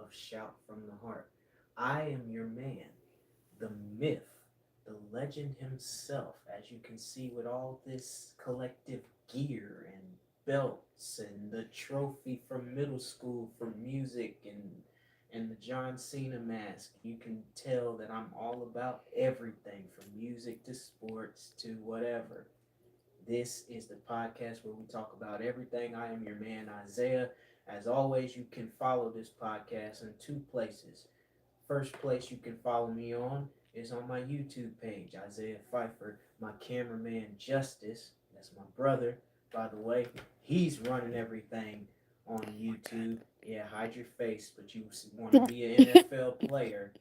of Shout from the Heart. I am your man, the myth, the legend himself, as you can see with all this collective gear and belts and the trophy from middle school for music and the John Cena mask. You can tell that I'm all about everything from music to sports to whatever. This is the podcast where we talk about everything. I am your man, Isaiah. As always, you can follow this podcast in two places. First place you can follow me on is on my YouTube page, Isaiah Pfeiffer. My cameraman, Justice, that's my brother, by the way. He's running everything on YouTube. Yeah, hide your face, but you want to be an NFL player,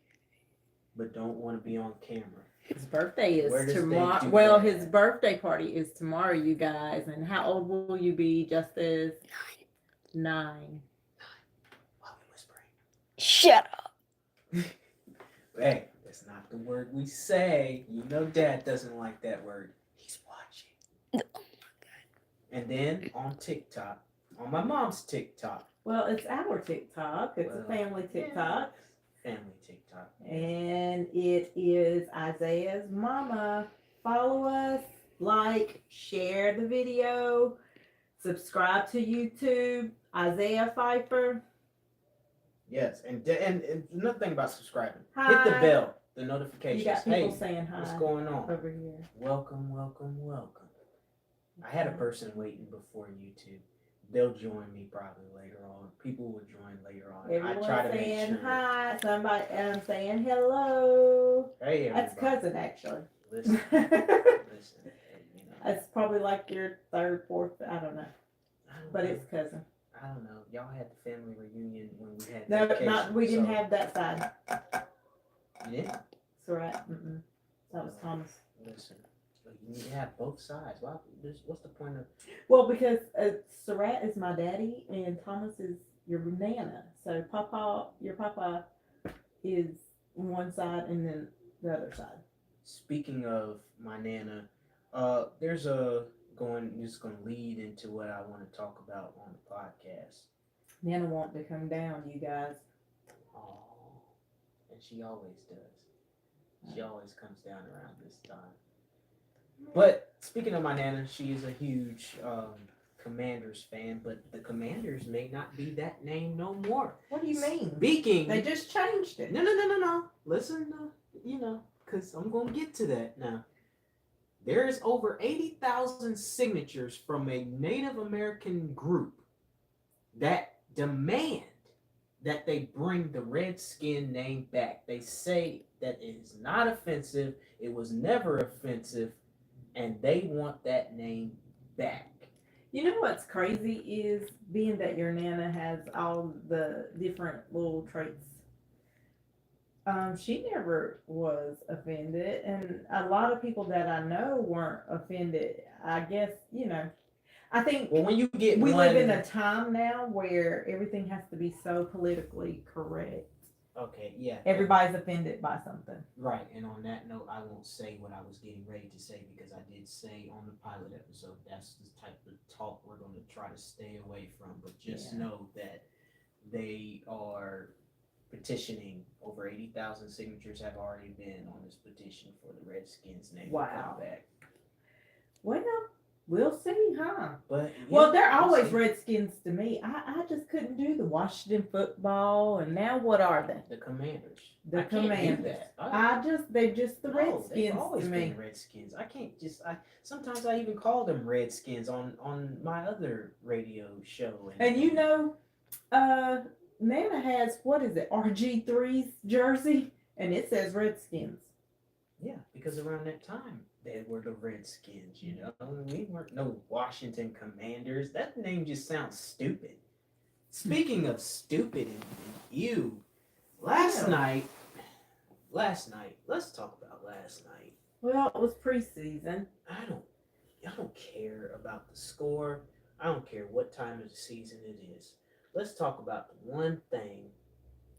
but don't want to be on camera. His birthday is Where does they tomorrow. do Well, that? his birthday party is tomorrow, you guys. And how old will you be, Justice? 9. Why are we whispering? Shut up. Hey, that's not the word we say. You know Dad doesn't like that word. He's watching. Oh And then on TikTok, on my mom's TikTok. Well, it's our TikTok. It's a family TikTok. Family TikTok. And it is Isaiah's mama. Follow us, like, share the video, subscribe to YouTube, Isaiah Pfeiffer. Yes, and another thing about subscribing. Hi. Hit the bell, the You notifications. got people Hey, saying hi what's going on? over here. Welcome, welcome, welcome. I had a person waiting before YouTube. They'll join me probably later on. People will join later on. Everyone I try to saying make sure. hi. Somebody saying hello. Hey, everybody. That's cousin, actually. Listen, listen. You know, That's probably like your third, fourth. I don't know, I don't but know. it's cousin. I don't know. Y'all had the family reunion when we had No, vacation, not we didn't so- have that side. You didn't? That's right. Mm-mm. That was Thomas. Listen, you need to have both sides. What's the point of? Well, because Surratt is my daddy and Thomas is your nana. So your papa is one side and then the other side. Speaking of my nana, there's just gonna lead into what I want to talk about on the podcast. Nana want to come down, you guys. Oh, and she always does. She always comes down around this time. But speaking of my nana, she is a huge Commanders fan, but the Commanders may not be that name no more. What do you mean? Speaking, They just changed it. no. Listen, because I'm gonna get to that now. There is over 80,000 signatures from a Native American group that demand that they bring the Redskin name back. They say that it is not offensive, it was never offensive, and they want that name back. You know what's crazy is being that your nana has all the different little traits. She never was offended, and a lot of people that I know weren't offended. I guess, I think Well, when you get we one, live in a time now where everything has to be so politically correct. okay, yeah, Everybody's offended by something. right. And on that note, I won't say what I was getting ready to say because I did say on the pilot episode that's the type of talk we're going to try to stay away from. But just know that they are petitioning. Over 80,000 signatures have already been on this petition for the Redskins name to come back. Well, we'll see, huh? But Well, they're we'll always see. Redskins to me. I just couldn't do the Washington football, and now what are they? The Commanders. The I can't do Commanders. that. They're just the No, Redskins they've always to me. been Redskins. I can't just. Sometimes I even call them Redskins on my other radio show. And Nana has, what is it, RG3's jersey, and it says Redskins. Yeah, because around that time they were the Redskins. We weren't no Washington Commanders. That name just sounds stupid. Speaking of stupid and you, last night. Let's talk about last night. Well, it was preseason. I don't care about the score. I don't care what time of the season it is. Let's talk about the one thing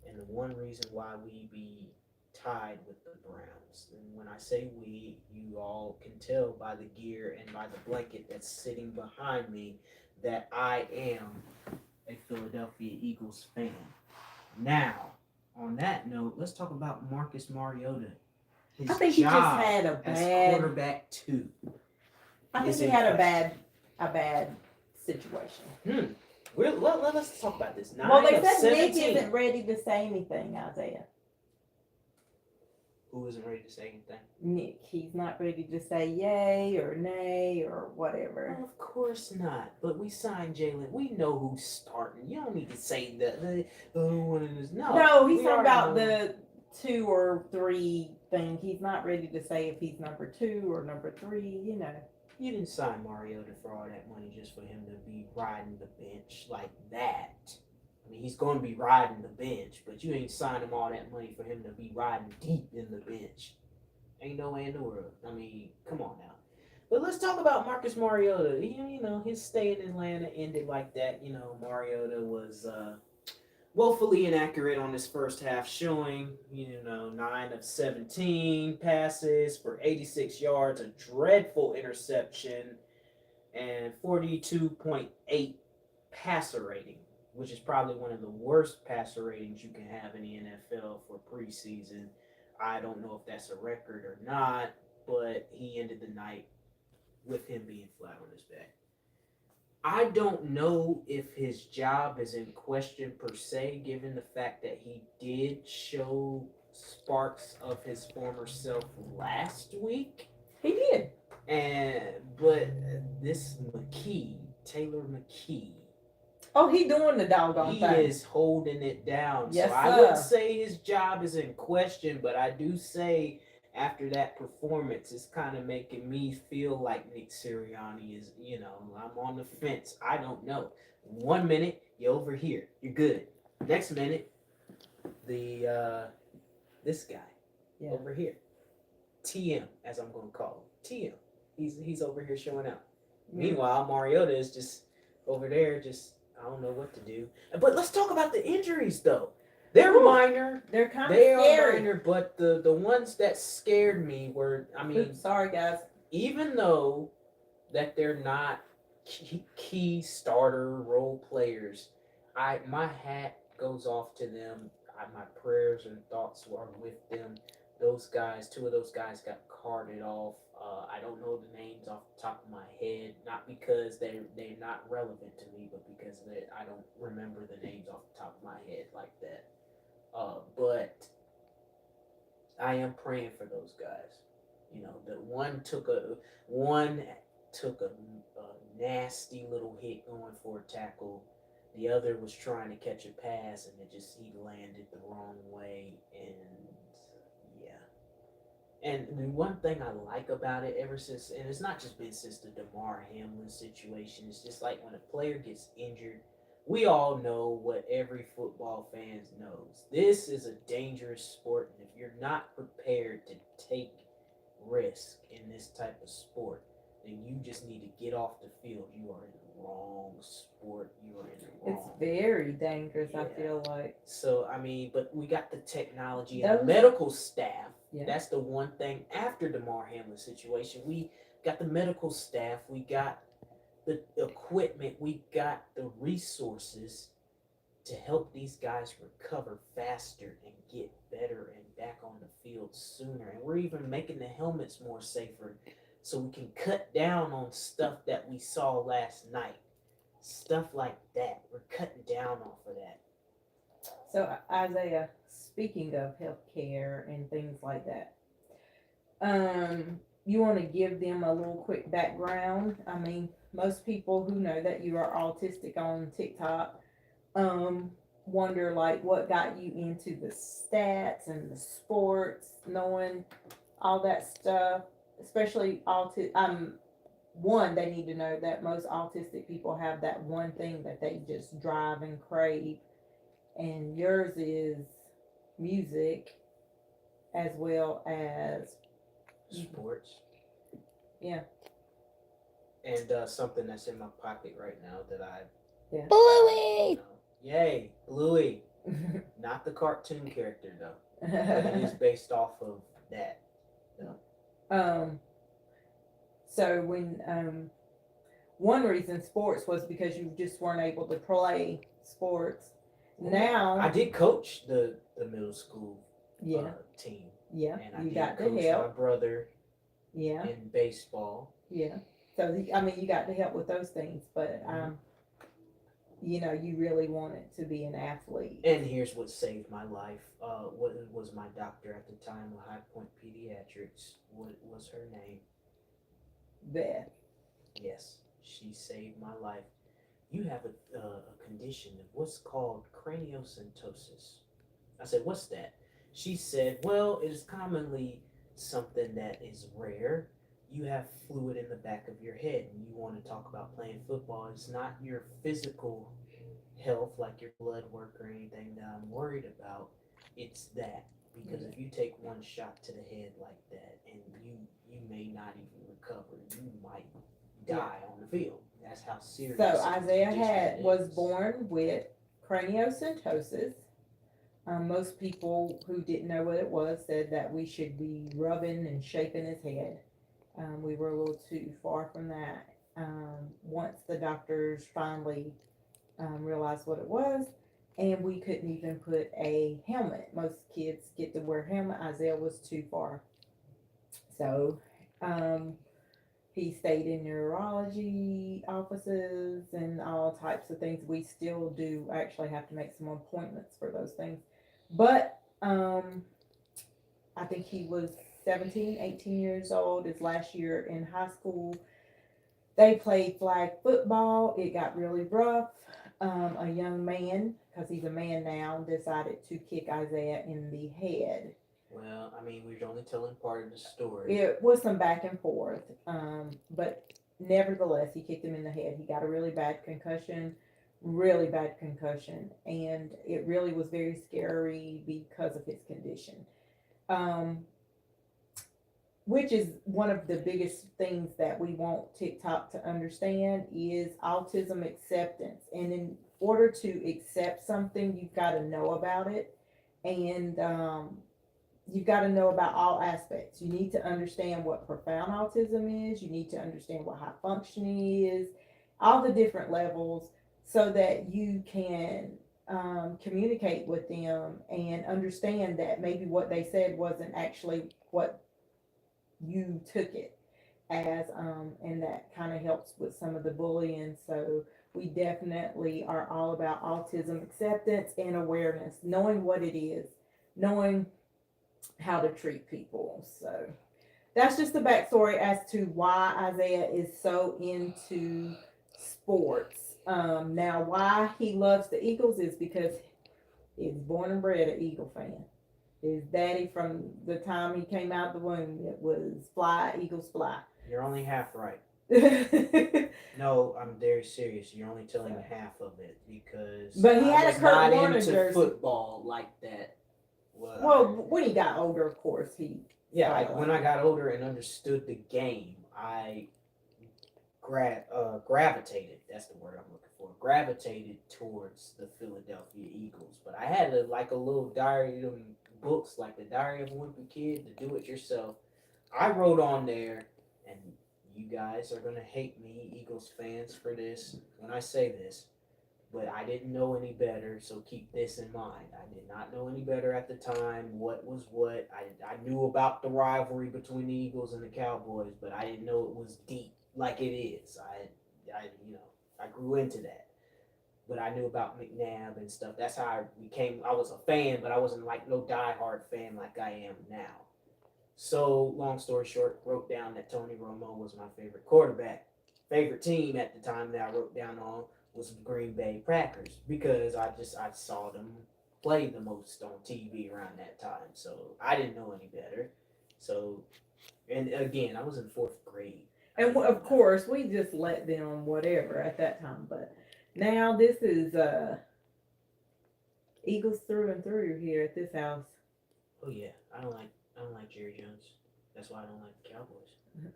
and the one reason why we be tied with the Browns. And when I say we, you all can tell by the gear and by the blanket that's sitting behind me that I am a Philadelphia Eagles fan. Now, on that note, let's talk about Marcus Mariota. I His think he just job had a as bad. quarterback 2 I think is he in had question. a bad situation. Let's talk about this. Well, 9 they of said Nick 17. isn't ready to say anything, Isaiah. Who isn't ready to say anything? Nick, he's not ready to say yay or nay or whatever. Well, of course not. But we signed Jalen. We know who's starting. You don't need to say the one is no. No, he's we talking already about know. the 2 or 3 thing. He's not ready to say if he's number 2 or number 3. You know. You didn't sign Mariota for all that money just for him to be riding the bench like that. I mean, he's going to be riding the bench, but you ain't signed him all that money for him to be riding deep in the bench. Ain't no way in the world. I mean, come on now. But let's talk about Marcus Mariota. You know, his stay in Atlanta ended like that. You know, Mariota was woefully inaccurate on his first half showing. You know, 9 of 17 passes for 86 yards, a dreadful interception, and 42.8 passer rating, which is probably one of the worst passer ratings you can have in the NFL for preseason. I don't know if that's a record or not, but he ended the night with him being flat on his back. I don't know if his job is in question per se, given the fact that he did show sparks of his former self last week. He did. But this Taylor McKee, Oh, he doing the doggone he thing. is holding it down. Yes, so I sir. wouldn't say his job is in question, but I do say after that performance, it's kind of making me feel like Nick Sirianni is, I'm on the fence. I don't know. 1 minute, you're over here. You're good. Next minute, this guy over here. TM, as I'm going to call him. TM. He's over here showing out. Meanwhile, Mariota is just over there, I don't know what to do. But let's talk about the injuries, though. They're minor. They're kind of scary. Minor, but the ones that scared me were, Oops, sorry, guys. Even though that they're not key starter role players, my hat goes off to them. My prayers and thoughts are with them. Those guys, 2 of those guys got carted off. I don't know the names off the top of my head, not because they're not relevant to me, but because I don't remember the names off the top of my head like that. But I am praying for those guys. You know, that one took a nasty little hit going for a tackle. The other was trying to catch a pass, and he landed the wrong way, and yeah. And the one thing I like about it ever since, and it's not just been since the Damar Hamlin situation, it's just like when a player gets injured, we all know what every football fan knows. This is a dangerous sport, and if you're not prepared to take risk in this type of sport, then you just need to get off the field. You are in the wrong sport. You are in the wrong. It's very dangerous, I feel like. So, but we got the technology and the medical staff. Yeah. That's the one thing after the Damar Hamlin situation. We got the medical staff. We got the equipment. We got the resources to help these guys recover faster and get better and back on the field sooner. And we're even making the helmets more safer so we can cut down on stuff that we saw last night. Stuff like that. We're cutting down off of that. So, Isaiah, speaking of healthcare and things like that, you want to give them a little quick background? Most people who know that you are autistic on TikTok wonder like what got you into the stats and the sports, knowing all that stuff, especially one, they need to know that most autistic people have that one thing that they just drive and crave, and yours is music as well as sports. Yeah. And something that's in my pocket right now that Bluey! Yay, Bluey. Not the cartoon character though. But it is based off of that. So when one reason sports was because you just weren't able to play sports. Now, I did coach the middle school yeah, team, yeah, and I you did got to coach my help. brother Yeah, in baseball. yeah. So I mean, you got to help with those things, but you know, you really wanted to be an athlete. And here's what saved my life. What was my doctor at the time of High Point Pediatrics? What was her name? Beth. Yes, she saved my life. You have a condition of what's called craniosynostosis. I said, what's that? She said, well, it is commonly something that is rare. You have fluid in the back of your head, and you want to talk about playing football. It's not your physical health, like your blood work or anything that I'm worried about. It's that because if you take one shot to the head like that, and you may not even recover, you might die on the field. That's how serious. So the Isaiah condition was is. born with craniosynostosis. Most people who didn't know what it was said that we should be rubbing and shaking his head. We were a little too far from that. Once the doctors finally realized what it was, and we couldn't even put a helmet. Most kids get to wear a helmet. Isaiah was too far. So um, he stayed in neurology offices and all types of things. We still do actually have to make some appointments for those things. But I think he was 17, 18 years old. His last year in high school. They played flag football. It got really rough. A young man, because he's a man now, decided to kick Isaiah in the head. Well, I mean, we're only telling part of the story. It was some back and forth, but nevertheless, he kicked him in the head. He got a really bad concussion, and it really was very scary because of his condition. Um, which is one of the biggest things that we want TikTok to understand is autism acceptance. And in order to accept something, you've got to know about it, and you've got to know about all aspects. You need to understand what profound autism is. You need to understand what high functioning is, all the different levels, so that you can communicate with them and understand that maybe what they said wasn't actually what you took it as, and that kind of helps with some of the bullying. So we definitely are all about autism acceptance and awareness, knowing what it is, knowing how to treat people. So that's just the backstory as to why Isaiah is so into sports. Now, why he loves the Eagles is because he's born and bred an Eagle fan. His daddy, from the time he came out the womb, it was fly, Eagles fly. You're only half right. No, I'm very serious. You're only telling half of it because But he had I a was Kurt not Warner into jersey. football like that. Well, when he got older, of course, he. Yeah, when I got older and understood the game, I gravitated. That's the word I'm looking for. Gravitated towards the Philadelphia Eagles. But I had a little diary of books, like the Diary of a Wimpy Kid, the Do It Yourself. I wrote on there, and you guys are gonna hate me, Eagles fans, for this when I say this, but I didn't know any better, so keep this in mind. I did not know any better at the time. What was what? I knew about the rivalry between the Eagles and the Cowboys, but I didn't know it was deep like it is. I grew into that. But I knew about McNabb and stuff. That's how I became. I was a fan, but I wasn't like no diehard fan like I am now. So, long story short, wrote down that Tony Romo was my favorite quarterback. Favorite team at the time that I wrote down on was the Green Bay Packers because I saw them play the most on TV around that time. So I didn't know any better. So, and again, I was in fourth grade. And of course, we just let them whatever at that time. But now this is Eagles through and through here at this house. Oh yeah, I don't like Jerry Jones. That's why I don't like the Cowboys.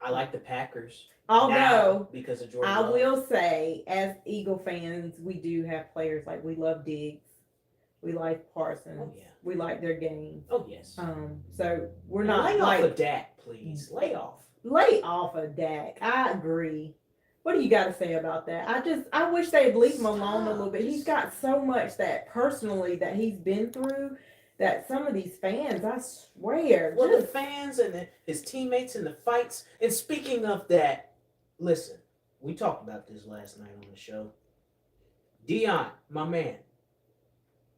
I like the Packers. Although, because of Jordan I Love. will say, as Eagle fans, we do have players like we love Diggs, we like Parsons, Oh, yeah. we like their games. Oh yes. So we're not lay like off of Dak, please. Lay off. Lay off of Dak. I agree, What do you got to say about that? I wish they'd leave him alone a little bit. He's got so much that personally that he's been through that some of these fans, I swear, Well, the just fans and his teammates and the fights. And speaking of that, listen, we talked about this last night on the show. Dion, my man,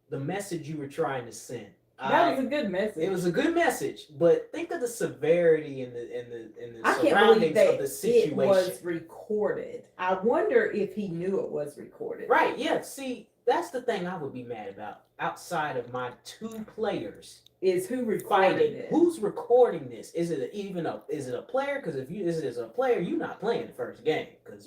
the message you were trying to send. that was a good message. It was a good message, but think of the severity and the I can't believe surroundings that of the it situation. was recorded. I wonder if he knew it was recorded. Right, yeah. See, that's the thing I would be mad about. Outside of my two players Is who recorded fighting, it? who's recording this? Is it a player? Because if you is it as a player, you're not playing the first game. Because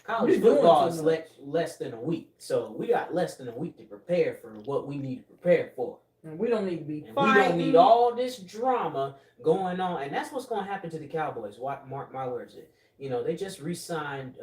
college You're doing football too is much. less than a week, so we got less than a week to prepare for what we need to prepare for. And we don't need to be And fighting. we don't need all this drama going on, and that's what's going to happen to the Cowboys. Mark my words. They just re-signed,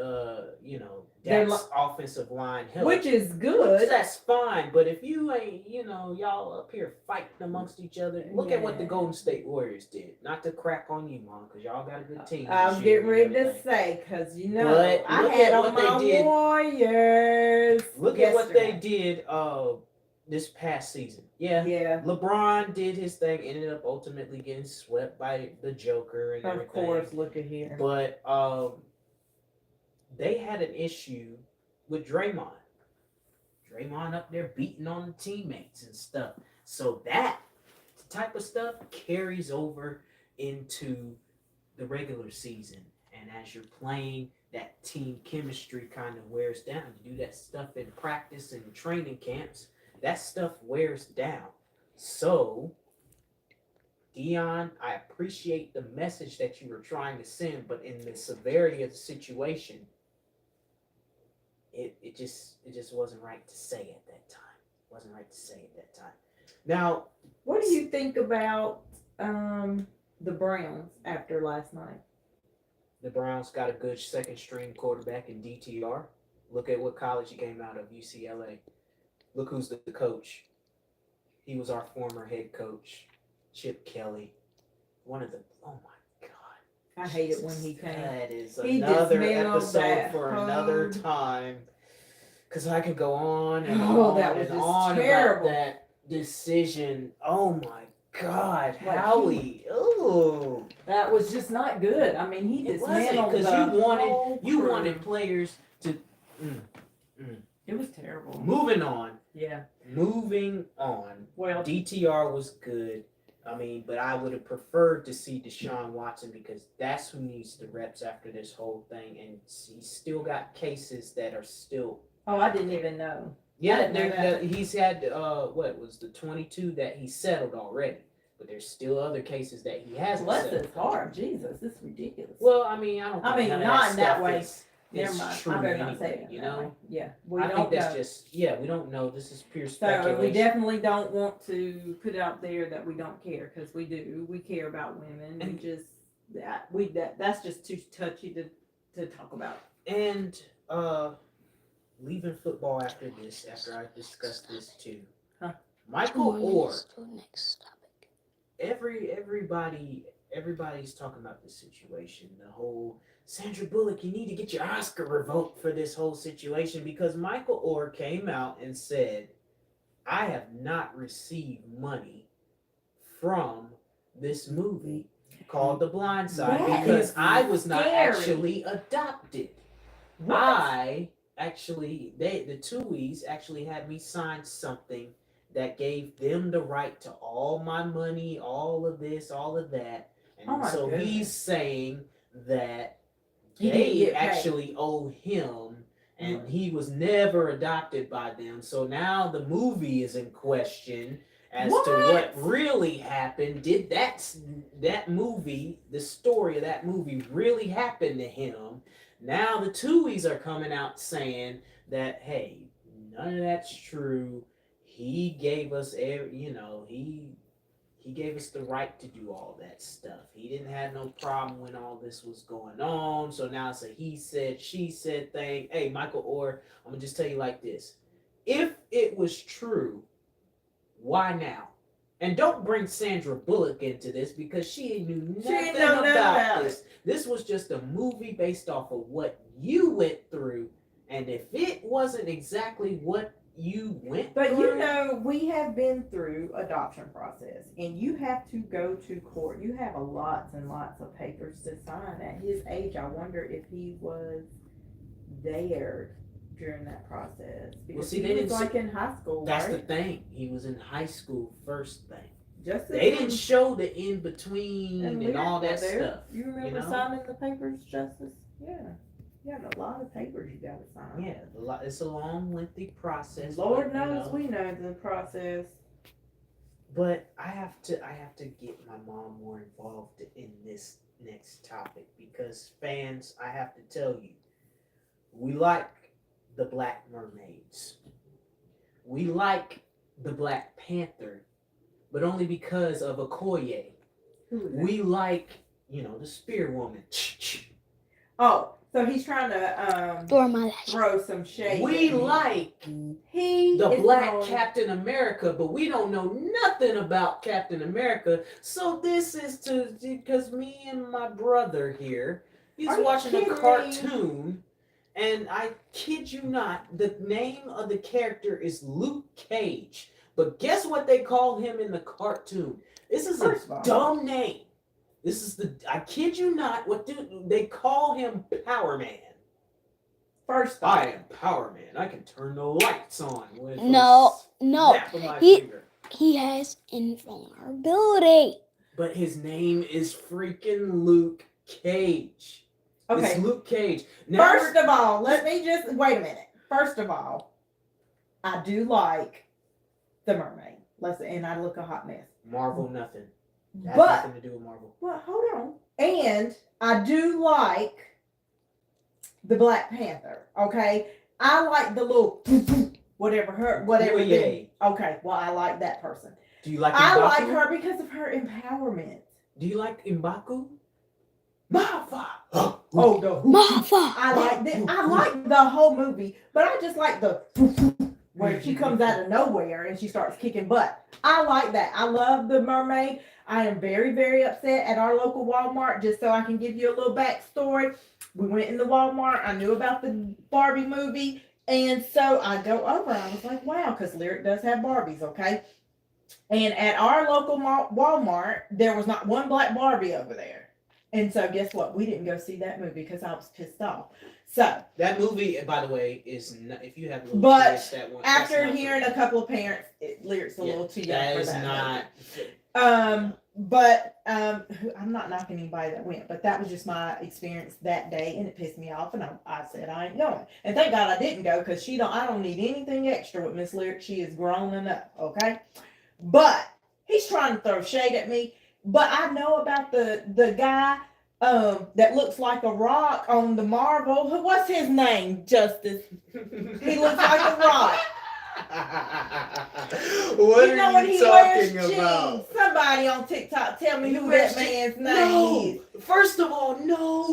Dak's offensive line help, which is good. That's fine, but if you ain't, y'all up here fighting amongst each other, look at what the Yeah. Golden State Warriors did. Not to crack on you, Mom, because y'all got a good team. I was this year getting and ready to everything. say, because But I look had at on what they my did. Warriors. Look at what they yesterday. did this past season. Yeah. Yeah, LeBron did his thing, ended up ultimately getting swept by the Joker and of everything. course. Look at here. But they had an issue with Draymond. Draymond up there beating on the teammates and stuff. So that type of stuff carries over into the regular season. And as you're playing, that team chemistry kind of wears down. You do that stuff in practice and training camps. That stuff wears down. So, Dion, I appreciate the message that you were trying to send, but in the severity of the situation, it just wasn't right to say at that time. Wasn't right to say at that time. Now, What do you think about the Browns after last night? the Browns got a good second string quarterback in DTR. Look at what college he came out of, UCLA. Look who's the coach. He was our former head coach, Chip Kelly. One of the, oh my God. I hate it when he came. That is He another dismantled episode that for whole- another time. Because I could go on and Oh, on that was and just on terrible. about that decision. Oh my God, Like, Howie. Ooh. That was just not good. I mean, he It wasn't dismantled because the you whole crew. wanted players to. It was terrible. Moving on. Yeah. Moving on. Well, DTR was good. I mean, but I would have preferred to see Deshaun Watson because that's who needs the reps after this whole thing, and he's still got cases that are still. oh, I didn't even know. Yeah, didn't know that. he's had what was the 22 that he settled already, but there's still other cases that he hasn't Bless settled. his heart. Jesus, this is ridiculous. Well, I mean, I don't. Think I mean, none of not in that stuff way. is Never mind. true I better not anyway, say it. you that know. way. Yeah, we I don't think that's know. just we don't know. This is pure So speculation. we definitely don't want to put out there that we don't care because we do. We care about women. And- That's just too touchy to talk about. And leaving football after I discussed this too. Huh? Michael Orr. Next topic. Everybody's talking about this situation. The whole Sandra Bullock, you need to get your Oscar revoked for this whole situation because Michael Orr came out and said, I have not received money from this movie called The Blind Side That because is I was not scary. actually adopted. What? The Tuohys actually had me sign something that gave them the right to all my money, all of this, all of that. And Oh my so goodness. he's saying that He didn't they get paid. actually owe him and he was never adopted by them. So now the movie is in question as to what really happened. Did that movie, the story of that movie really happen to him? Now the Tuohys are coming out saying that, hey, none of that's true. He gave us he gave us the right to do all that stuff. He didn't have no problem when all this was going on. So now it's a he said, she said thing. Hey, Michael Orr, I'm gonna just tell you like this. If it was true, why now? And don't bring Sandra Bullock into this because she knew She nothing didn't know nothing about about this. This was just a movie based off of what you went through. And if it wasn't exactly what you went But through. you know, we have been through adoption process, and you have to go to court. You have lots and lots of papers to sign. At his age, I wonder if he was there during that process because see, he they was didn't like in high school. That's right? the thing. He was in high school first thing. Just They didn't show the in between and all that stuff. You remember you know? signing the papers, Justice? Yeah. You have a lot of papers you got to sign. Yeah, it's a long, lengthy process. Lord but, knows we know the process. But I have to get my mom more involved in this next topic because fans, I have to tell you, we like the Black Mermaids. We like the Black Panther, but only because of Okoye. We like, the Spear Woman. Oh, so he's trying to throw some shade. We like the Black Captain America, but we don't know nothing about Captain America. So this is because me and my brother here, he's watching a cartoon, and I kid you not, the name of the character is Luke Cage. But guess what they call him in the cartoon? This is a dumb name. I kid you not, they call him Power Man. First I am Power Man. I can turn the lights on with No. snap of my finger. He has invulnerability. But his name is freaking Luke Cage. Okay. It's Luke Cage. Now First of all, let me just wait a minute. First of all, I do like the mermaid. And I look a hot mess. Marvel, nothing. That has But nothing to do with Marvel. well, hold on. And I do like the Black Panther. Okay, I like the little whatever. Yay. Okay, well, I like that person. Do you like? I M'Baku? like her because of her empowerment. Do you like M'Baku? Mafa. Oh no, Mafa. I like the whole movie, but I just like the where she comes out of nowhere and she starts kicking butt. I like that. I love the mermaid. I am very, very upset at our local Walmart. Just so I can give you a little backstory. We went in the Walmart. I knew about the Barbie movie. And so I go over. I was like, wow, because Lyric does have Barbies, okay? And at our local Walmart, there was not one black Barbie over there. And so guess what? We didn't go see that movie because I was pissed off. So that movie, by the way, is not, if you have little but kids that want, after hearing a couple of parents, Lyric's a little too young for that. But I'm not knocking anybody that went, but that was just my experience that day, and it pissed me off, and I said I ain't going. And thank God I didn't go because I don't need anything extra with Miss Lyric. She is grown enough, okay? But he's trying to throw shade at me. But I know about the guy that looks like a rock on the Marvel. What's his name, Justice? He looks like a rock. What are you talking about? Jeans. Somebody on TikTok tell me who that man's name is. First of all, no.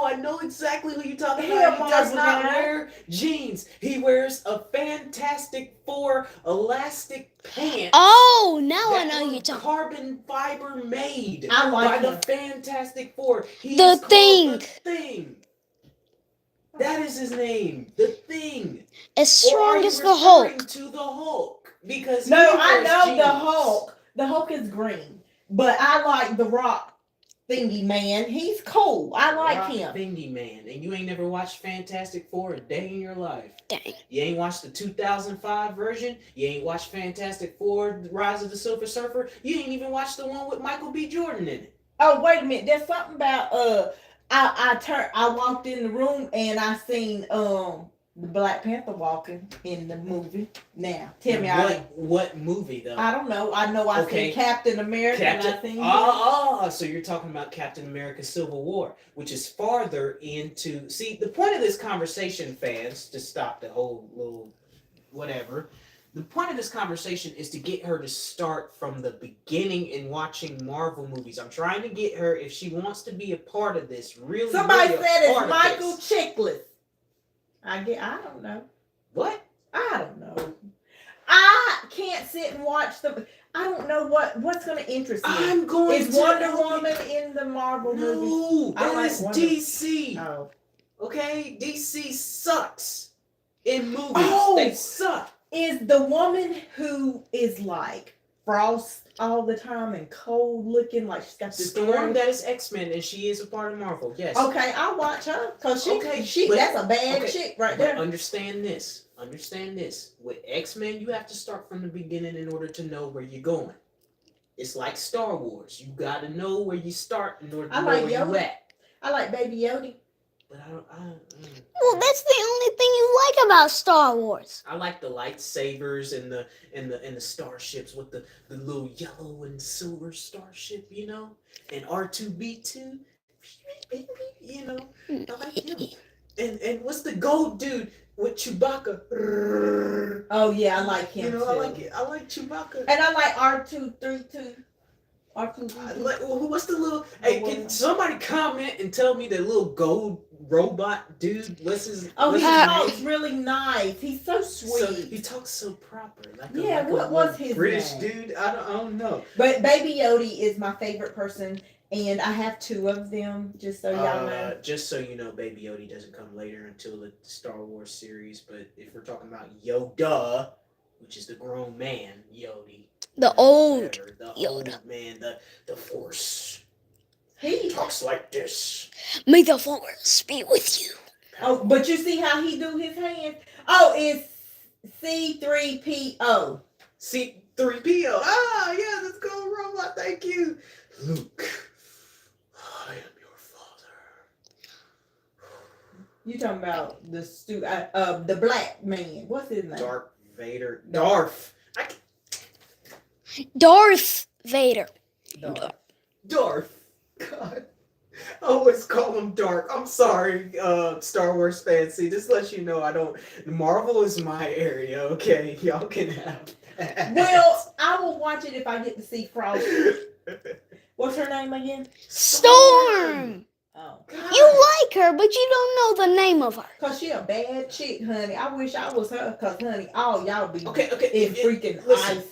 I know exactly who you're talking He about. He does a not guy. wear jeans. He wears a Fantastic Four elastic pants. Oh, now I that know were you're talking. carbon fiber made I like by him. the Fantastic Four. He The is called Thing. The Thing. That is his name. The Thing. As strong as the Or Hulk. are you referring to the Hulk? Because No, he I wears know jeans. the Hulk. The Hulk is green, but I like the Rock thingy man. He's cool. I like Rock him. Thingy Man, and you ain't never watched Fantastic Four a day in your life. Dang. You ain't watched the 2005 version. You ain't watched Fantastic Four: Rise of the Silver Surfer. You ain't even watched the one with Michael B. Jordan in it. Oh, wait a minute. There's something about I walked in the room and I seen the Black Panther walking in the movie. Now, tell me what movie though? I don't know. I know I seen Captain America and I seen so you're talking about Captain America: Civil War, which is farther into. See, the point of this conversation, fans, to stop the whole little whatever. The point of this conversation is to get her to start from the beginning in watching Marvel movies. I'm trying to get her, if she wants to be a part of this, really. Somebody really said it's Michael Chiklis. I don't know. What? I don't know. I can't sit and watch I don't know what's gonna interest me. I'm going Is to Wonder help you. Woman in the Marvel movie? No, I that like is Wonder- DC. Oh. Okay, DC sucks in movies. Oh! They suck. Is the woman who is like frost all the time and cold looking, like she's got this Storm, gray- that is X-Men, and she is a part of Marvel. Yes. Okay, I'll watch her because she but- that's a bad chick right But there. understand this. With X-Men, you have to start from the beginning in order to know where you're going. It's like Star Wars. You gotta know where you start in order to know like where you Yoda. at. I like Baby Yoda. But I don't. Well, that's the only thing you like about Star Wars. I like the lightsabers and the starships with the little yellow and silver starship, you know, and R2B2, you know. I like him. And what's the gold dude with Chewbacca? Oh yeah, I like him You know, too. I like it. I like Chewbacca. And I like R232. R232. Like, what's the little? Hey, can somebody comment and tell me the little gold robot dude? What's his? Oh, what's he his talks name? really nice. He's so sweet. So he talks so proper. Like Yeah, like what was his British name? dude? I don't know. But Baby Yoda is my favorite person, and I have two of them. Just so y'all know. Just so you know, Baby Yoda doesn't come later until the Star Wars series. But if we're talking about Yoda, which is the grown man, Yoda. The old Whatever, the Yoda. old man, the Force. He Talks like this. May the force be with you. Oh, but you see how he do his hands? Oh, it's C3PO. C3PO. Ah, yeah, let's go, robot. Thank you. Luke, I am your father. You talking about the black man? What's his name? Darth Vader. Darth. Darth Vader. Darth. God. I always call him Dark. I'm sorry, Star Wars fans. See, this lets you know I don't. Marvel is my area, okay? Y'all can have that. Well, I will watch it if I get to see Frost. What's her name again? Storm. Oh, God. You like her, but you don't know the name of her. cause she a bad chick, honey. I wish I was her, cause honey, all y'all be Okay. in freaking listen. ice.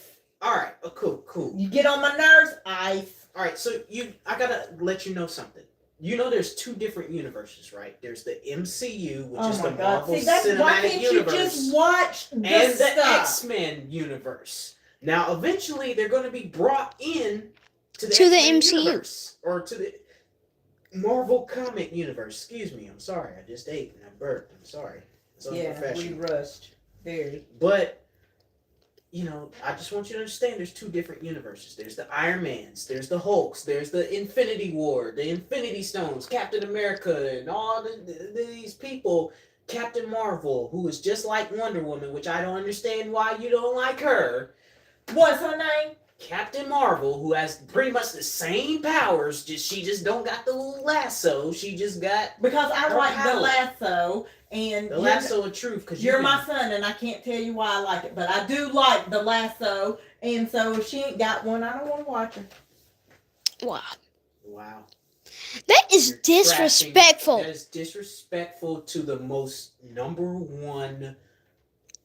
All right. Oh, cool. You get on my nerves, ice. All right. So I gotta let you know something. You know, there's two different universes, right? There's the MCU, which is the Marvel See, that's why Cinematic can't you Universe, just watch and this the stuff? X-Men universe. Now, eventually, they're going to be brought in to the MCU. universe, or to the Marvel comic universe. Excuse me. I'm sorry. I just ate and I burped. I'm sorry. It's Yeah, we unprofessional. rushed. Very. But you know, I just want you to understand there's two different universes. There's the Iron Mans, there's the Hulks, there's the Infinity War, the Infinity Stones, Captain America, and all these people. Captain Marvel, who is just like Wonder Woman, which I don't understand why you don't like her. What's her name? Captain Marvel, who has pretty much the same powers, she just don't got the little lasso. She just got Because I her like power. the lasso, and The lasso of truth. Because you're my son, and I can't tell you why I like it, but I do like the lasso. And so if she ain't got one, I don't want to watch her. Wow. That is You're disrespectful. That is disrespectful to the most #1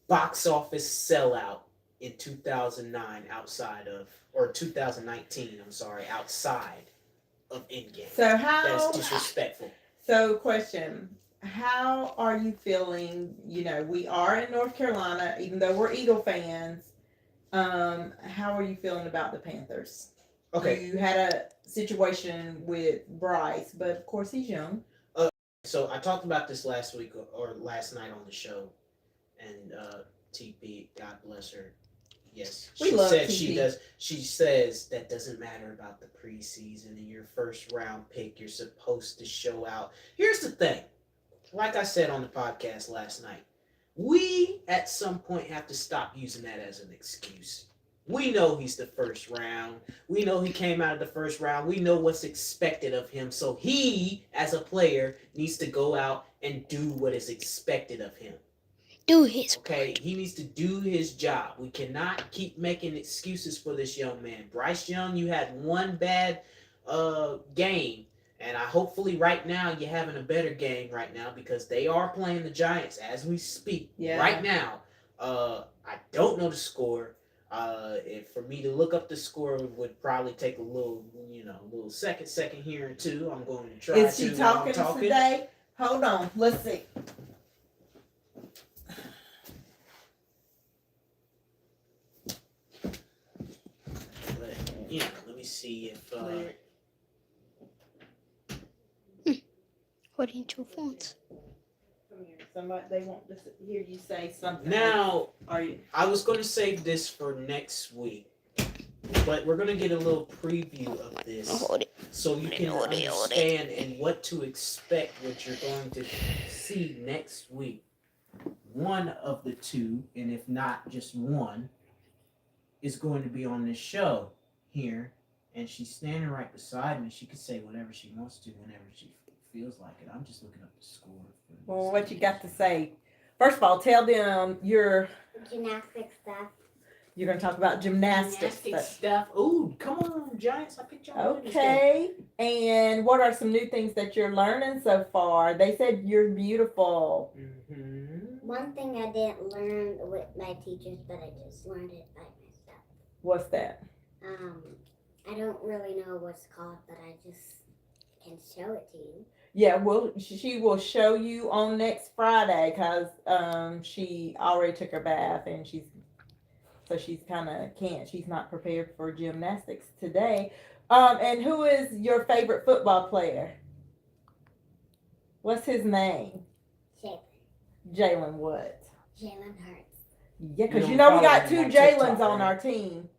box office sellout in 2009 outside of, or 2019, I'm sorry, outside of Endgame. So That's disrespectful. So question, how are you feeling? You know, we are in North Carolina, even though we're Eagle fans. How are you feeling about the Panthers? Okay. You had a situation with Bryce, but of course he's young. So I talked about this last week or last night on the show, and TP, God bless her. Yes, We she love said TP. she does. She says that doesn't matter about the preseason and your first round pick. You're supposed to show out. Here's the thing, like I said on the podcast last night, we at some point have to stop using that as an excuse. We know he's the first round. We know he came out of the first round. We know what's expected of him. So he, as a player, needs to go out and do what is expected of him. Do his. Okay, he needs to do his job. We cannot keep making excuses for this young man. Bryce Young, you had one bad game, and hopefully right now you're having a better game right now because they are playing the Giants as we speak. Yeah. Right now. I don't know the score. If for me to look up the score would probably take a little, little second here or two. I'm going to try Is to she while I'm talking today? Hold on. Let's see. But, let me see if. What in two phones? Come here. Somebody, they want to hear you say something. Now, Are you? I was going to save this for next week, but we're going to get a little preview of this Hold it. so you can Hold it. understand and what to expect, what you're going to see next week. One of the two, and if not just one, is going to be on this show here, and she's standing right beside me. She can say whatever she wants to whenever she feels like it. I'm just looking up the score. Well, what you got to say? First of all, tell them your Gymnastics stuff. You're going to talk about gymnastics. Stuff. Ooh, come on, Giants. I picked y'all. Okay. And what are some new things that you're learning so far? They said you're beautiful. Mm-hmm. One thing I didn't learn with my teachers, but I just learned it by myself. What's that? I don't really know what's called, but I just can show it to you. Yeah, well, she will show you on next Friday because she already took her bath and she's kind of can't. She's not prepared for gymnastics today. And who is your favorite football player? What's his name? Jalen what? Jalen Hurts. Yeah, because You we don't got follow two him on Jalen's TikTok, on right? our team.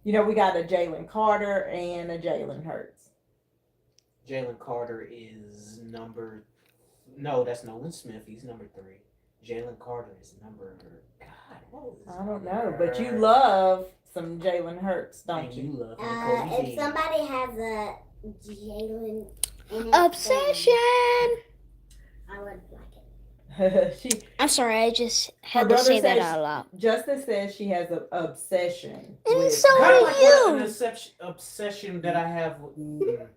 We got a Jalen Carter and a Jalen Hurts. Jalen Carter is number. No, that's Nolan Smith. He's number 3. Jalen Carter is number. God, what is I don't know, but you love some Jalen Hurts, don't And you? you love him, Kobe If Dean. somebody has a Jalen in it, Obsession. I would like it. I'm sorry, I just Her had to brother say that says- out loud. Justice says she has an obsession. And with- so Kind of do like you. an obsession that I have.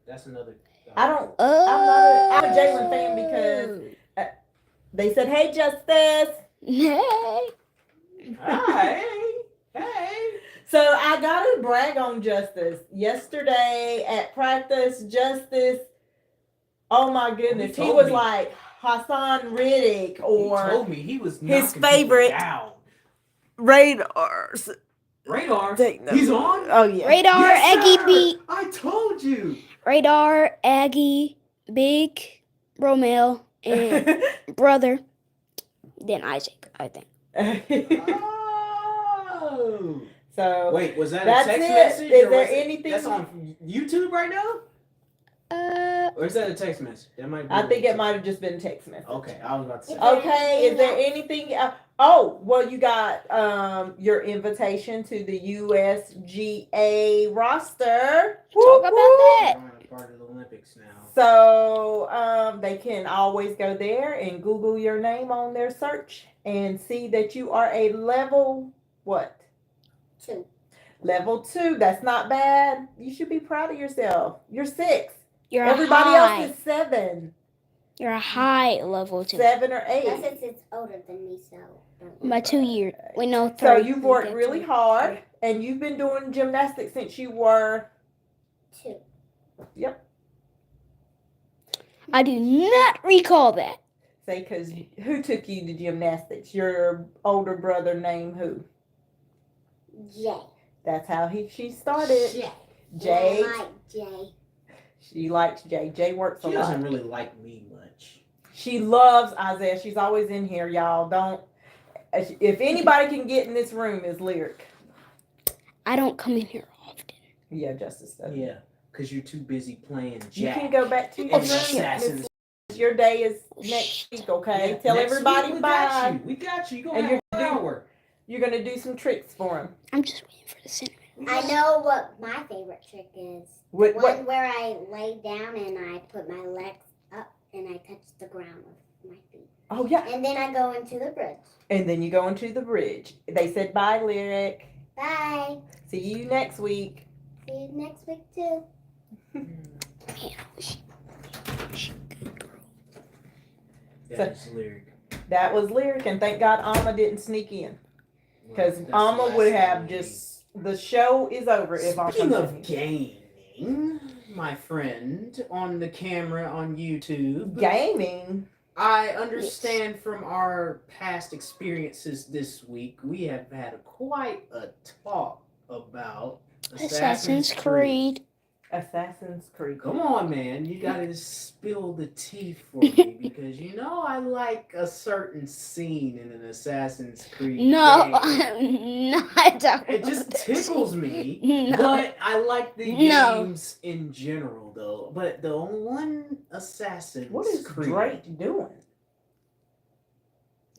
That's another. I don't. Oh. I'm a Jalen fan because they said, "Hey, Justice." Hey. Hey. So I gotta brag on Justice. Yesterday at practice, Justice. Oh my goodness, he told was me. like Hassan Riddick He or told me he was his knocking favorite- people down. Radars. Radar. Take note. He's on. Oh yeah. Radar, Yes, Aggie sir. beat. I told you. Radar, Aggie, Big, Romeo, and brother. Then Isaac, I think. Oh. So Wait, was that that's a text it. message? Is or there was it- anything- That's on YouTube right now? Or is that a text message? That might be I think it text- might have just been text message. Okay, I was about to say. Okay, is there anything? Well, you got your invitation to the USGA roster. Talk about that. I'm a part of the Olympics now. So they can always go there and Google your name on their search and see that you are a level what? 2. Level 2. That's not bad. You should be proud of yourself. You're 6. You're Everybody high. else is 7. You're a high level 2. 7 or 8. That's since it's older than me, so. don't My worry. 2 year. We know 3. So you've worked Okay, really 2. hard, and you've been doing gymnastics since you were. 2. Yep. I do not recall that. Say, because who took you to gymnastics? Your older brother named who? Jay. That's how she started. Jay. Jay. I like Jay. She likes Jay. Jay works a She lot. doesn't really like me much. She loves Isaiah. She's always in here, y'all. Don't. If anybody can get in this room, is Lyric. I don't come in here often. Yeah, Justice does. Yeah, because you're too busy playing You Jack. can go back to your and room. Assassins. Miss- Your day is next week, okay? Yeah, Tell next everybody week we bye. got you. We got you. You're And going to have an hour. You're gonna do some tricks for him. I'm just waiting for the cinnamon. I know what my favorite trick is. What? One where I lay down and I put my legs up and I touch the ground with my feet. Oh yeah. And then I go into the bridge. And then you go into the bridge. They said bye, Lyric. Bye. See you next week. See you next week too. Man, I wish she good girl. That is Lyric. That was Lyric, and thank God Alma didn't sneak in. Because That's the Mama last would thing have we just the show is over if I Speaking of continue. gaming, my friend, on the camera on YouTube, Gaming. I understand from our past experiences this week, we have had quite a talk about Assassin's Creed. Assassin's Creed. Come on, man. You gotta spill the tea for me because you know I like a certain scene in an Assassin's Creed No, game. I'm not talking It just about that tickles scene. me. No. But I like the No. games in general, though. But the one Assassin's What is Creed. Drake doing?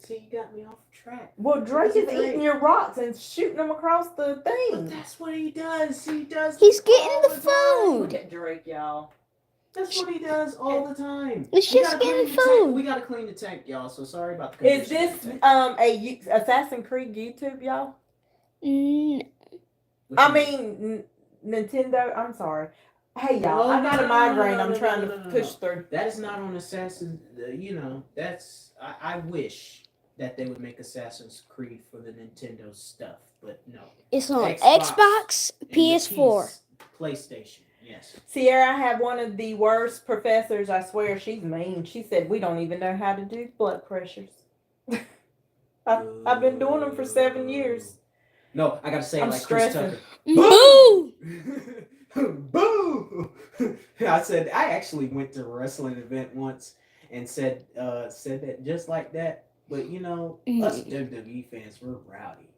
See, you got me off track. Well, Drake is eating your rocks and shooting them across the But thing. that's what he does. He does. He's this getting all the time. food. Look at Drake, y'all. That's what he does all the time. It's We just gotta clean getting the tank. food. We gotta clean the tank, y'all. So sorry about the Is condition this of the tank. Assassin's Creed YouTube, y'all? Which I one? mean, Nintendo. I'm sorry. Hey, y'all. No, I got no, a no, migraine. no, I'm no, trying no, to no, no, push no. through. That is not on Assassin. That's. I wish that they would make Assassin's Creed for the Nintendo stuff, but no. It's on Xbox Xbox, and the PS4. PlayStation. Yes. Sierra, I have one of the worst professors. I swear, she's mean. She said we don't even know how to do blood pressures. I've been doing them for 7 years. No, I gotta say it I'm like Chris stressing. Tucker. Boo! Boo! I said I actually went to a wrestling event once and said that just like that. But you know, us WWE fans, we're rowdy.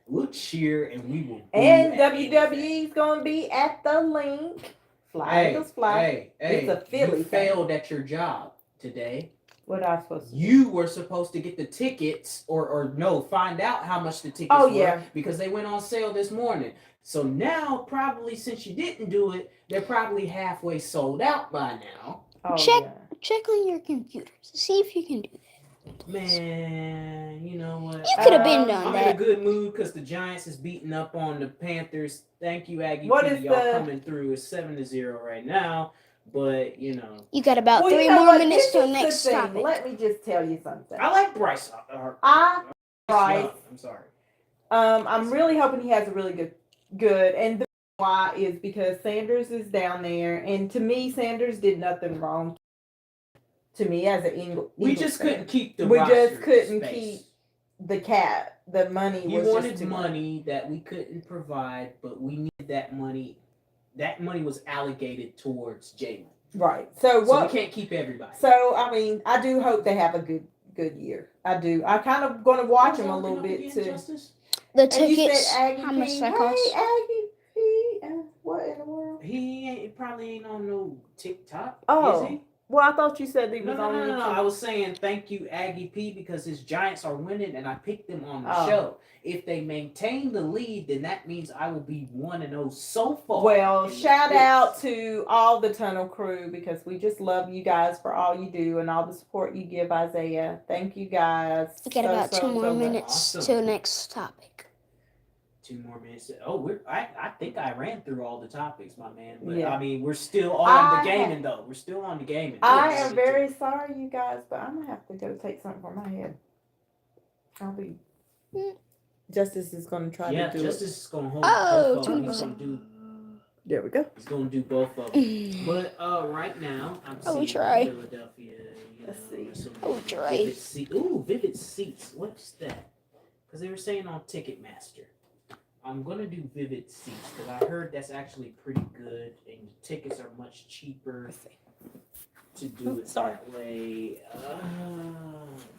We'll cheer and we will. And WWE's gonna be at the link. Fly Eagles fly. Hey, It's a Philly you thing. failed at your job today. What I supposed to do? You were supposed to get the tickets or no, find out how much the tickets Oh, were yeah. because they went on sale this morning. So now, probably since you didn't do it, they're probably halfway sold out by now. Oh, Check. yeah. Check on your computers. See if you can do that. Man, you know what? You could have been I'm done in a that. good mood because the Giants is beating up on the Panthers. Thank you, Aggie. What P. is Y'all the- coming through. It's 7-0 right now. But, you know. You got about Well, 3 you know more what? minutes This till is the next thing. topic. Let me just tell you something. I like Bryce. Bryce. I'm sorry. I'm really hoping he has a really good. And the why is because Sanders is down there, and to me, Sanders did nothing wrong. To me, as an We Eagles just fan. couldn't keep the We roster just couldn't space. the cap. The money You was wanted just too much. money that we couldn't provide, but we needed that money. That money was allocated towards Jalen. Right. So So what? we can't keep everybody. So I mean, I do hope they have a good year. I do. I kind of going to watch them a little bit too. Justice? The And you tickets, said Aggie how much P. that cost? Hey, Aggie P. What in the world? He probably ain't on no TikTok, Oh. is he? Well, I thought you said he No, was no, on no, no, YouTube. no. I was saying thank you, Aggie P, because his Giants are winning, and I picked them on the Oh. show. If they maintain the lead, then that means I will be 1-0 so far. Well, in the shout quiz. out to all the Tunnel crew because we just love you guys for all you do and all the support you give Isaiah. Thank you guys. We got about 2 more much. minutes Awesome. till next topic. 2 more minutes. Oh, I think I ran through all the topics, my man. But Yeah. I mean, we're still on the I gaming though. We're still on the gaming. I Yes. am very sorry, you guys, but I'm gonna have to go take something for my head. I'll be. Justice is gonna try Yeah, to do Justice is gonna hold Oh, both of them. two He's gonna do. There we go. He's gonna do both of them. But right now I'm I will seeing try. Philadelphia. Let's see. I will try. Vivid seats. What's that? Because they were saying on Ticketmaster. I'm gonna do Vivid Seats because I heard that's actually pretty good and the tickets are much cheaper Let's see. to do it Sorry. that way.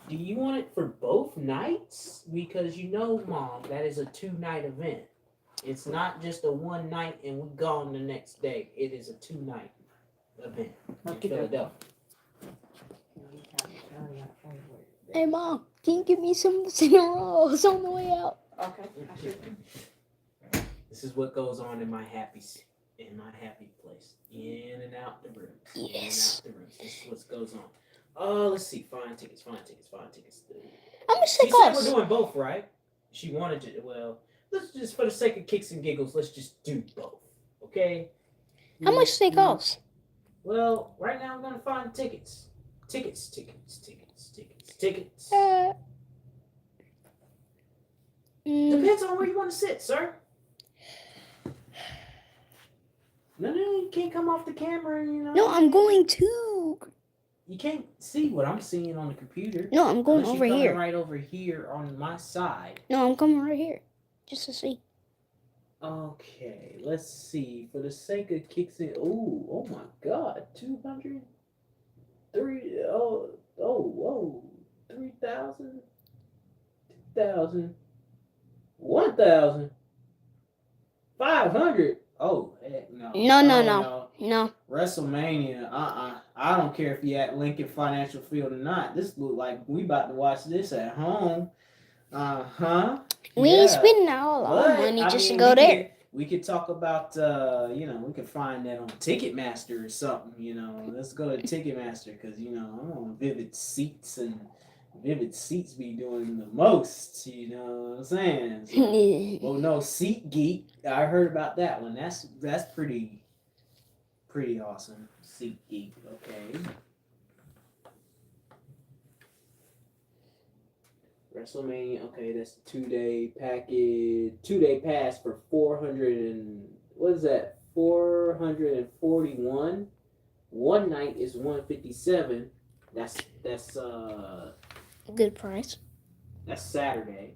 Do you want it for both nights? Because you know, Mom, that is a 2-night event. It's not just a 1 night and we gone the next day. It is a 2-night event in Okay. Philadelphia. Hey, Mom, can you give me some cinnamon rolls on the way out? Okay. This is what goes on in my happy place. In and out the rooms. Yes. In and out the rooms. This is what goes on. Oh, let's see. Find tickets. How much She they said we're cost? doing both, right? She wanted to. Well, let's just, for the sake of kicks and giggles, let's just do both. Okay? How much they cost? Well, right now I'm gonna find tickets. Tickets. Depends on where you want to sit, sir. No, you can't come off the camera, you know. No, I'm going to. You can't see what I'm seeing on the computer. No, I'm going Unless over you're coming here. right over here on my side. No, I'm coming right here. Just to see. Okay, let's see. For the sake of kicks in. Oh my God. 200? 3,000. 2,000. 1,000. 500. Oh, heck no. No. WrestleMania, I don't care if you're at Lincoln Financial Field or not. This look like we about to watch this at home. We ain't spending all our money just to go there. We could talk about, we could find that on Ticketmaster or something, Let's go to Ticketmaster because, I'm on Vivid Seats and Vivid Seats be doing the most, you know what I'm saying? So, well, no, Seat Geek. I heard about that one. That's pretty awesome. Seat Geek. Okay. WrestleMania. Okay, that's the 2-day package. 2-day pass for 441. One night is 157. That's good price. That's Saturday.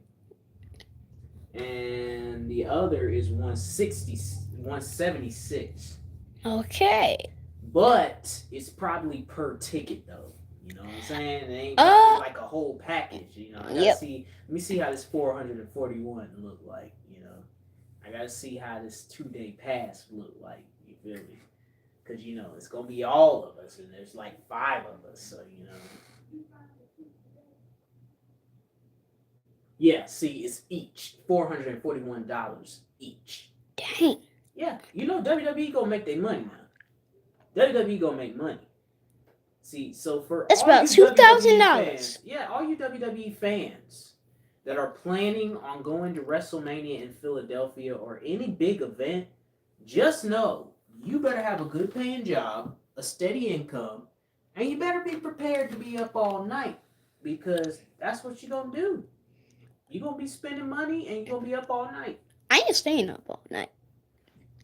And the other is 176. Okay. But it's probably per ticket though. You know what I'm saying? It ain't like a whole package, I gotta see. Let me see how this 441 look like, I gotta see how this 2-day pass look like, you feel me? Cause it's gonna be all of us and there's like 5 of us, so Yeah, see, it's each $441 each. Dang. Yeah, WWE gonna make their money now. WWE gonna make money. See, so for that's all about $2,000. Yeah, all you WWE fans that are planning on going to WrestleMania in Philadelphia or any big event, just know you better have a good paying job, a steady income, and you better be prepared to be up all night because that's what you're gonna do. You're going to be spending money and you're going to be up all night. I ain't staying up all night.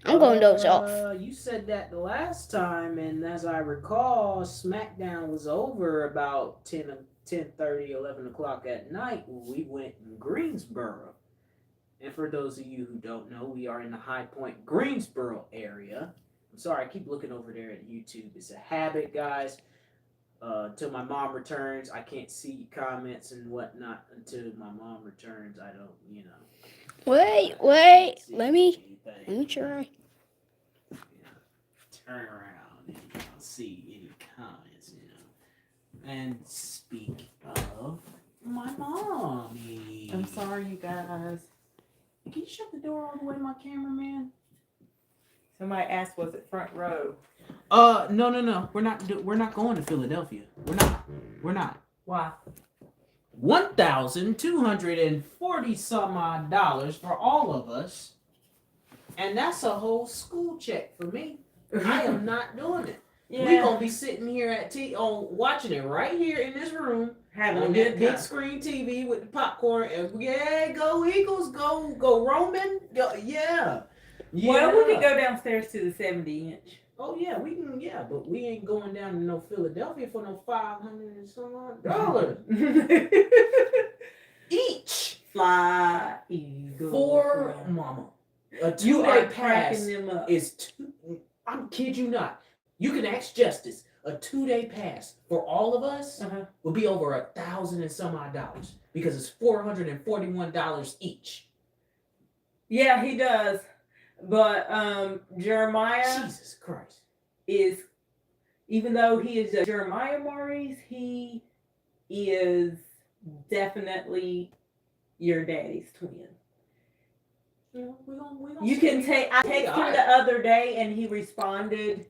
I'm going doze off. You said that the last time, and as I recall, SmackDown was over about 10:30, 11 o'clock at night when we went in Greensboro. And for those of you who don't know, we are in the High Point, Greensboro area. I'm sorry, I keep looking over there at YouTube. It's a habit, guys. Until my mom returns, I can't see comments and whatnot until my mom returns. I don't, Wait. Let me try. Turn around and see any comments, And speak of my mommy. I'm sorry, you guys. Can you shut the door all the way, my cameraman? Somebody asked, was it front row? No. We're not going to Philadelphia. We're not. Why? $1,240 some odd dollars for all of us, and that's a whole school check for me. I am not doing it. Yeah. We're gonna be sitting here at watching it right here in this room, having on that big screen TV with the popcorn, and go Eagles, go Roman, yeah. Well, we could go downstairs to the 70-inch. Oh yeah, we can. Yeah, but we ain't going down to no Philadelphia for no $500 and some odd dollars each. Fly Eagles. For mama, a 2-day pass is I'm kid you not. You can ask Justice. A 2-day pass for all of us will be over $1,000 and some odd dollars because it's $441 each. Yeah, he does. But Jeremiah, Jesus Christ, is, even though he is a Jeremiah Maurice, he is definitely your daddy's twin. Yeah, we gonna you can take. I texted him the other day, and he responded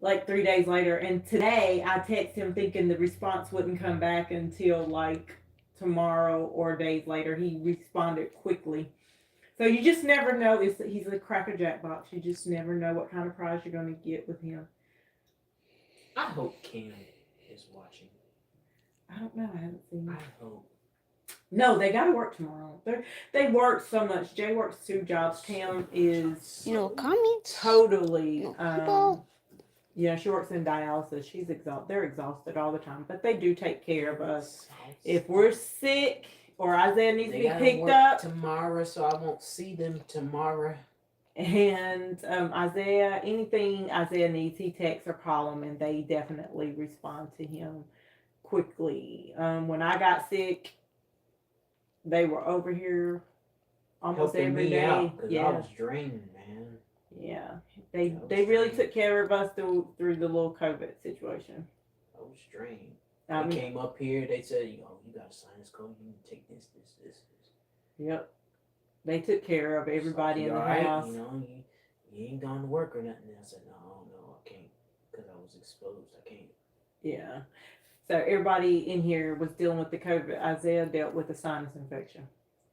like 3 days later. And today, I texted him thinking the response wouldn't come back until like tomorrow or days later. He responded quickly. So you just never know. He's a Cracker Jack box. You just never know what kind of prize you're going to get with him. I hope Cam is watching. I don't know. I haven't seen him. I hope. No, they gotta work tomorrow. They work so much. Jay works 2 jobs. Cam is You know, comments. totally No, people. yeah, she works in dialysis. She's exhausted. They're exhausted all the time, but they do take care of us. If we're sick or Isaiah needs to They be gotta picked work up, tomorrow, so I won't see them tomorrow. and Isaiah, anything Isaiah needs, he texts or call them, and they definitely respond to him quickly. When I got sick, they were over here almost Helping every me day. out because I Yeah, was drained, man. yeah. I was They really drained. took care of us through the little COVID situation. I was drained. I They mean, came up here. They said, you got a sinus cold. You need to take this. yep. They took care of everybody Like, in you the all right? house. You ain't gone to work or nothing. And I said, no, I can't because I was exposed. I can't. Yeah. So everybody in here was dealing with the COVID. Isaiah dealt with a sinus infection.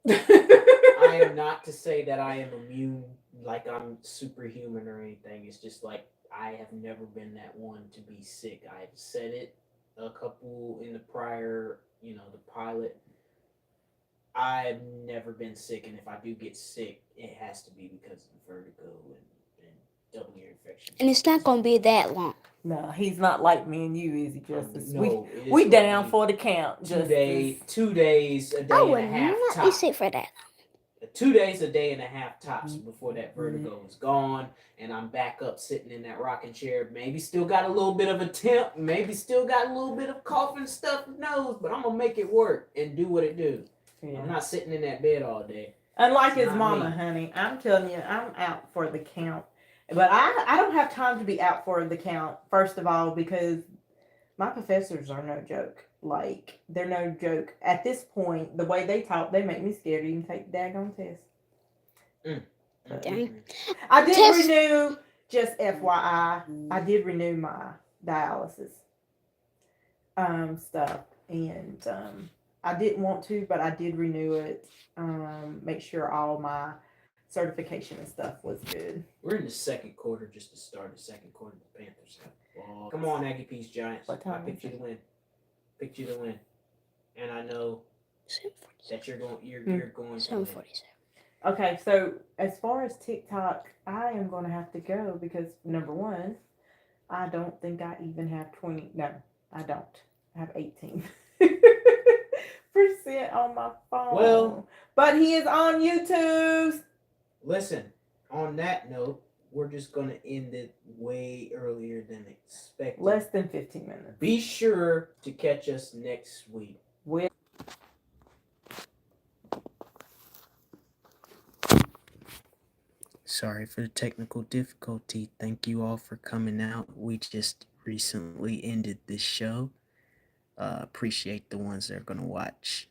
I am not to say that I am immune, like I'm superhuman or anything. It's just like I have never been that one to be sick. I've said it a couple in the prior, the pilot. I've never been sick, and if I do get sick, it has to be because of vertigo and double ear infection. And it's not gonna be that long. No, he's not like me and you, is he, Justice? No, we down for the count. 2 days, 2 days, a day I and would a half not be tops. sick for that. 2 days, a day and a half tops before that vertigo is gone, and I'm back up sitting in that rocking chair. Maybe still got a little bit of a temp, maybe still got a little bit of coughing stuff nose, but I'm gonna make it work and do what it do. Yeah. I'm not sitting in that bed all day. Unlike It's his not mama, me. honey, I'm telling you, I'm out for the count. But I don't have time to be out for the count, first of all, because my professors are no joke. Like, they're no joke. At this point, the way they talk, they make me scared to even take the daggone test. Dang. I did Test. renew, just FYI, I did renew my dialysis stuff. And I didn't want to, but I did renew it. Make sure all my certification and stuff was good. We're in the second quarter, just to start the second quarter. The Panthers have ball. Come on, Aggie Peace Giants. What time I picked is you to win. Picked you to win. And I know that you're going. You're going to win. 7:47. Okay, so as far as TikTok, I am going to have to go because number one, I don't think I even have 20. No, I don't. I have 18% on my phone. Well, but he is on YouTube. Listen, on that note, we're just going to end it way earlier than expected. Less than 15 minutes. Be sure to catch us next week. Sorry for the technical difficulty. Thank you all for coming out. We just recently ended this show. Appreciate the ones that are going to watch.